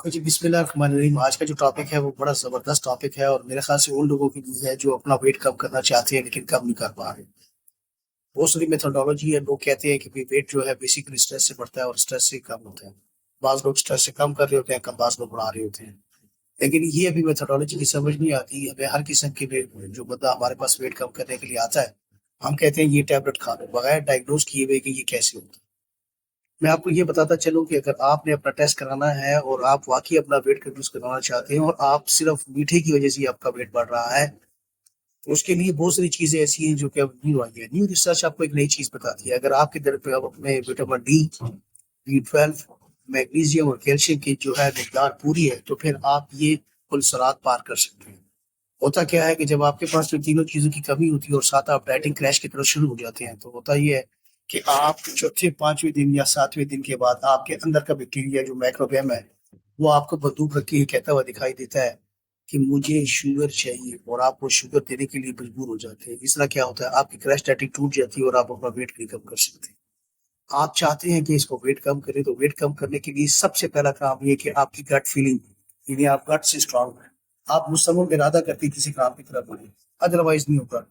जी बिस्मिल्लाहिर्रहमानिर्रहीम। आज का जो टॉपिक है वो बड़ा ज़बरदस्त टॉपिक है और मेरे ख्याल से उन लोगों के लिए है जो अपना वेट कम करना चाहते हैं लेकिन कम नहीं कर पा रहे। बहुत सारी मेथोडोलॉजी है, लोग कहते हैं कि भाई वेट जो है बेसिकली स्ट्रेस से बढ़ता है और स्ट्रेस से कम होता है। बाज़ लोग स्ट्रेस से कम कर रहे होते हैं, कम बाज़ लोग बढ़ा रहे होते हैं। लेकिन ये अभी मेथोडोलॉजी की समझ नहीं आती। हमें हर किस्म के जो बंदा हमारे पास वेट कम करने के लिए आता है, हम कहते हैं ये टैबलेट खा लो बगैर डायग्नोज किए हुए कि ये कैसे होता है। मैं आपको ये बताता चलूँ कि अगर आपने अपना टेस्ट कराना है और आप वाक़ई अपना वेट रिड्यूस करवाना चाहते हैं और आप सिर्फ़ मीठे की वज़ह से ही आपका वेट बढ़ रहा है, तो उसके लिए बहुत सारी चीज़ें ऐसी हैं जो कि अब न्यू आई हैं। न्यू रिसर्च आपको एक नई चीज़ बताती है। अगर आपके दिल पे अब अपने विटामिन डी, बी12, मैग्नीशियम और कैल्शियम की जो है मिक़दार पूरी है, तो फिर आप ये कुल सिरात पार कर सकते हैं। होता क्या है कि जब आपके पास इन तीनों चीज़ों की कमी होती है और साथ आप डाइटिंग क्रैश की तरफ शुरू हो जाते हैं, तो होता ये है कि आप चौथे, 5वें दिन या 7वें दिन के बाद आपके अंदर का बैक्टीरिया जो माइक्रोबियम है, वो आपको बंदूक रख के कहता हुआ दिखाई देता है कि मुझे शुगर चाहिए और आप वो शुगर देने के लिए मजबूर हो जाते हैं। इस तरह क्या होता है, आपकी क्रैश डाइटिंग टूट जाती है और आप अपना वेट नहीं कम कर सकते। आप चाहते हैं कि इसको वेट कम करें, तो वेट कम करने के लिए सबसे पहला काम ये है कि आपकी गट फीलिंग, यानी आप गट से स्ट्रांग हैं। आप मुस्तमिल इरादा करके किसी काम की तरफ बढ़ें, अदरवाइज नहीं होगा।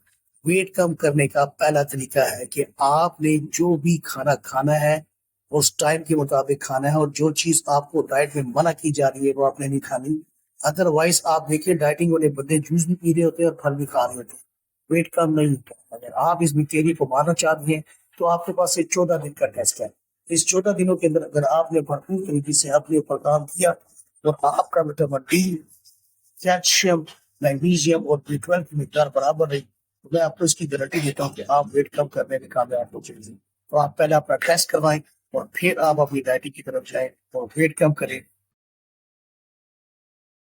वेट कम करने का पहला तरीका है कि आपने जो भी खाना खाना है, उस टाइम के मुताबिक खाना है और जो चीज़ आपको डाइट में मना की जा रही है, वो आपने नहीं खानी। अदरवाइज आप देखिए डाइटिंग वाले बंदे जूस भी पी रहे होते हैं और फल भी खा रहे होते हैं। वेट कम नहीं होता। अगर आप इस बैक्टीरिया को मारना चाहते हैं, तो आपके पास ये 14 दिन का टेस्ट है। इस 14 दिनों के अंदर अगर आपने भरपूर तरीके से अपने ऊपर काम किया, तो आपका विटामिन डी, कैल्शियम, मैग्नीशियम और बी12 की मिकदार बराबर रही, तो मैं आपको इसकी गारंटी देता हूँ कि आप वेट कम करने में कामयाब हो जाएंगे। तो आप पहले अपना टेस्ट करवाएं और फिर आप अपनी डाइटिंग की तरफ जाएं और वेट कम करें।